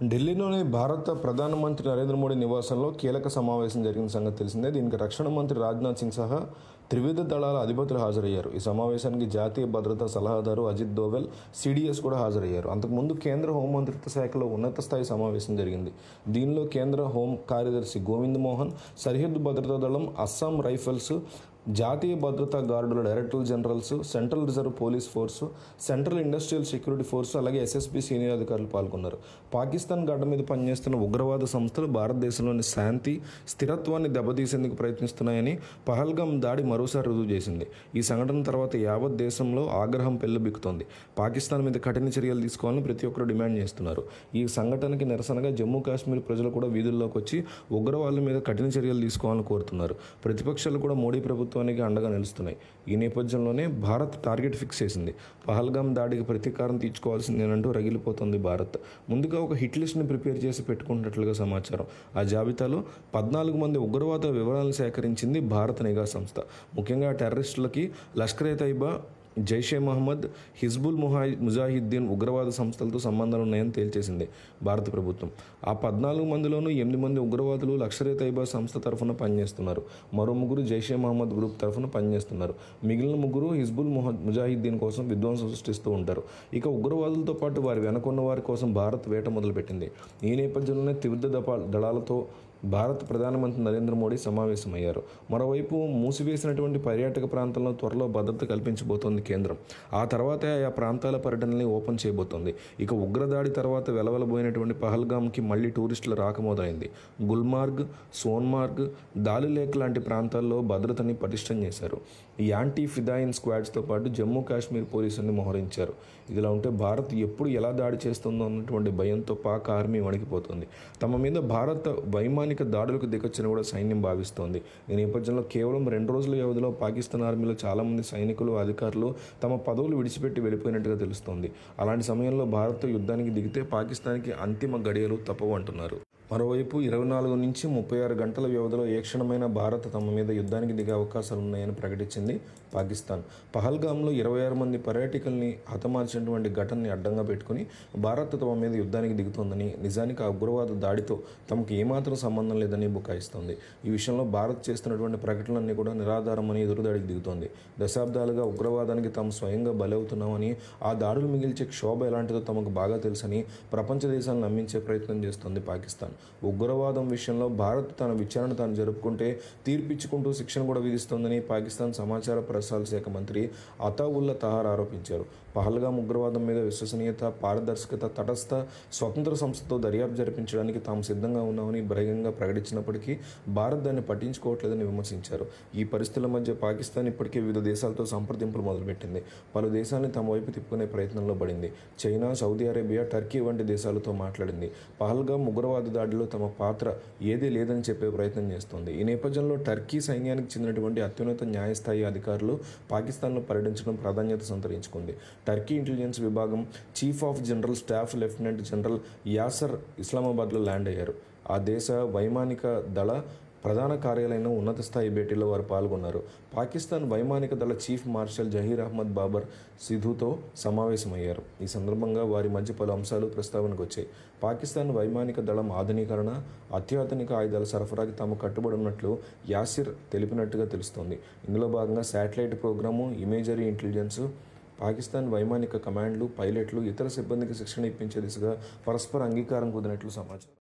ఢిల్లీలోని భారత ప్రధానమంత్రి నరేంద్ర మోడీ నివాసంలో కీలక సమావేశం జరిగిన సంగతి తెలిసిందే. దీనికి రక్షణ మంత్రి రాజ్నాథ్ సింగ్ సహా త్రివిధ దళాల అధిపతులు హాజరయ్యారు. ఈ సమావేశానికి జాతీయ భద్రతా సలహాదారు అజిత్ దోవెల్, సిడిఎస్ కూడా హాజరయ్యారు. అంతకుముందు కేంద్ర హోంమంత్రిత్వ శాఖలో ఉన్నత స్థాయి సమావేశం జరిగింది. దీనిలో కేంద్ర హోం కార్యదర్శి గోవింద్ మోహన్, సరిహద్దు భద్రతా దళం, అస్సాం రైఫల్స్, జాతీయ భద్రతా గార్డుల director generals, Central Reserve Police Force, Central Industrial Security Force, అలాగే ఎస్ఎస్బి సీనియర్ అధికారులు పాల్గొన్నారు. పాకిస్తాన్ గడ్డ మీద పనిచేస్తున్న ఉగ్రవాద సంస్థలు భారతదేశంలోని శాంతి, స్థిరత్వాన్ని దెబ్బతీసేందుకు ప్రయత్నిస్తున్నాయని పహల్గామ్ దాడి మరోసారి రుజువు చేసింది. ఈ సంఘటన తర్వాత యావత్ దేశంలో ఆగ్రహం పెల్లుబిక్కుతోంది. పాకిస్తాన్ మీద కఠిన చర్యలు తీసుకోవాలని ప్రతి ఒక్కరు డిమాండ్ చేస్తున్నారు. ఈ సంఘటనకి నిరసనగా జమ్మూ కాశ్మీర్ ప్రజలు కూడా వీధుల్లోకి వచ్చి ఉగ్రవాదుల మీద కఠిన చర్యలు తీసుకోవాలని కోరుతున్నారు. ప్రతిపక్షాలు కూడా మోడీ ప్రభుత్వానికి అండగా నిలుస్తున్నాయి. ఈ నేపథ్యంలోనే భారత్ టార్గెట్ ఫిక్స్ చేసింది. పహల్గామ్ దాడికి ప్రతీకారం తీర్చుకోవాల్సిందేనంటూ రగిలిపోతుంది భారత్. ముందుగా ఒక హిట్ లిస్ట్ని ప్రిపేర్ చేసి పెట్టుకున్నట్లుగా సమాచారం. ఆ జాబితాలో 14 మంది ఉగ్రవాద వివరాలను సేకరించింది భారత నిఘా సంస్థ. ముఖ్యంగా టెర్రరిస్టులకి లష్కర్-ఏ-తైబా, జైషే మహమ్మద్, హిజ్బుల్ ముజాహిద్దీన్ ఉగ్రవాద సంస్థలతో సంబంధాలు ఉన్నాయని తేల్చేసింది భారత ప్రభుత్వం. ఆ 14 మందిలోనూ 8 మంది ఉగ్రవాదులు లష్కర్-ఏ-తైబా సంస్థ తరఫున పనిచేస్తున్నారు. మరో 3 జైషే మహమ్మద్ గ్రూప్ తరఫున పనిచేస్తున్నారు. మిగిలిన 3 హిజ్బుల్ ముజాహిద్దీన్ కోసం విధ్వంసం సృష్టిస్తూ ఉంటారు. ఇక ఉగ్రవాదులతో పాటు వారి వెనకున్న వారి కోసం భారత్ వేట మొదలుపెట్టింది. ఈ నేపథ్యంలోనే త్రివిధ దళాలతో భారత ప్రధానమంత్రి నరేంద్ర మోడీ సమావేశమయ్యారు. మరోవైపు మూసివేసినటువంటి పర్యాటక ప్రాంతాల్లో త్వరలో భద్రత కల్పించబోతోంది కేంద్రం. ఆ తర్వాత ఆయా ప్రాంతాల పర్యటనని ఓపెన్ చేయబోతోంది. ఇక ఉగ్రదాడి తర్వాత వెలవెలబోయినటువంటి పహల్గామ్కి మళ్లీ టూరిస్టుల రాక మొదలైంది. గుల్మార్గ్, సోన్మార్గ్, దాలిలేక్ లాంటి ప్రాంతాల్లో భద్రతని పటిష్టం చేశారు. యాంటీ ఫిదాయిన్ స్క్వాడ్స్తో పాటు జమ్మూ కాశ్మీర్ పోలీసుల్ని మోహరించారు. ఇదిలా ఉంటే భారత్ ఎప్పుడు ఎలా దాడి చేస్తుందో అన్నటువంటి భయంతో పాక్ ఆర్మీ వణికిపోతుంది. తమ మీద భారత్ వైమానిక దాడులకు దిగొచ్చని కూడా సైన్యం భావిస్తోంది. ఈ నేపథ్యంలో కేవలం 2 రోజుల వ్యవధిలో పాకిస్తాన్ ఆర్మీలో చాలామంది సైనికులు, అధికారులు తమ పదవులు విడిచిపెట్టి వెళ్ళిపోయినట్టుగా తెలుస్తోంది. అలాంటి సమయంలో భారత్తో యుద్ధానికి దిగితే పాకిస్తాన్కి అంతిమ గడియలు తప్పవు అంటున్నారు. మరోవైపు 24 నుంచి 36 గంటల వ్యవధిలో ఏ క్షణమైనా భారత్ తమ మీద యుద్ధానికి దిగే అవకాశాలున్నాయని ప్రకటించింది పాకిస్తాన్. పహల్గామ్లో 26 మంది పర్యాటకుల్ని హతమార్చినటువంటి ఘటనని అడ్డంగా పెట్టుకుని భారత్ తమ మీద యుద్ధానికి దిగుతోందని, నిజానికి ఆ ఉగ్రవాద దాడితో తమకు ఏమాత్రం సంబంధం లేదని బుకాయిస్తోంది. ఈ విషయంలో భారత్ చేస్తున్నటువంటి ప్రకటనలన్నీ కూడా నిరాధారమని ఎదురుదాడికి దిగుతోంది. దశాబ్దాలుగా ఉగ్రవాదానికి తాము స్వయంగా బలవుతున్నామని, ఆ దాడులు మిగిల్చే క్షోభ ఎలాంటిదో తమకు బాగా తెలుసని ప్రపంచ దేశాలను నమ్మించే ప్రయత్నం చేస్తోంది పాకిస్తాన్. ఉగ్రవాదం విషయంలో భారత్ తన విచారణ తాను జరుపుకుంటే తీర్పిచ్చుకుంటూ శిక్షణ కూడా విధిస్తోందని పాకిస్తాన్ సమాచార ప్రసార శాఖ మంత్రి అతావుల్లా తహార్ ఆరోపించారు. పహల్గామ్ ఉగ్రవాదం మీద విశ్వసనీయత, పారదర్శకత, తటస్థ, స్వతంత్ర సంస్థతో దర్యాప్తు జరిపించడానికి తాము సిద్ధంగా ఉన్నామని బహిరంగంగా ప్రకటించినప్పటికీ భారత్ దాన్ని పట్టించుకోవట్లేదని విమర్శించారు. ఈ పరిస్థితుల మధ్య పాకిస్తాన్ ఇప్పటికే వివిధ దేశాలతో సంప్రదింపులు మొదలుపెట్టింది. పలు దేశాలను తమ వైపు తిప్పుకునే ప్రయత్నంలో పడింది. చైనా, సౌదీ అరేబియా, టర్కీ వంటి దేశాలతో మాట్లాడింది. పహల్గామ్ ఉగ్రవాద దాడిలో తమ పాత్ర ఏదీ లేదని చెప్పే ప్రయత్నం చేస్తోంది. ఈ నేపథ్యంలో టర్కీ సైన్యానికి చెందినటువంటి అత్యున్నత న్యాయస్థాయి అధికారులు పాకిస్తాన్లో పర్యటించడం ప్రాధాన్యత సంతరించుకుంది. టర్కీ ఇంటెలిజెన్స్ విభాగం chief of general staff lieutenant general Yasar ఇస్లామాబాద్లో ల్యాండ్ అయ్యారు. ఆ దేశ వైమానిక దళ ప్రధాన కార్యాలయంలో ఉన్నత స్థాయి భేటీలో వారు పాల్గొన్నారు. పాకిస్తాన్ వైమానిక దళ చీఫ్ మార్షల్ జహీర్ అహ్మద్ బాబర్ సిధుతో సమావేశమయ్యారు. ఈ సందర్భంగా వారి మధ్య పలు అంశాలు ప్రస్తావనకు వచ్చాయి. పాకిస్తాన్ వైమానిక దళం ఆధునీకరణ, అత్యాధునిక ఆయుధాల సరఫరాకి తాము కట్టుబడి ఉన్నట్లు యాసిర్ తెలిపినట్టుగా తెలుస్తోంది. ఇందులో భాగంగా satellite programme, imagery intelligence, Pakistan వైమానిక కమాండ్లు, పైలట్లు, ఇతర సిబ్బందికి శిక్షణ ఇప్పించే దిశగా పరస్పర అంగీకారం కుదిరినట్లు సమాచారం.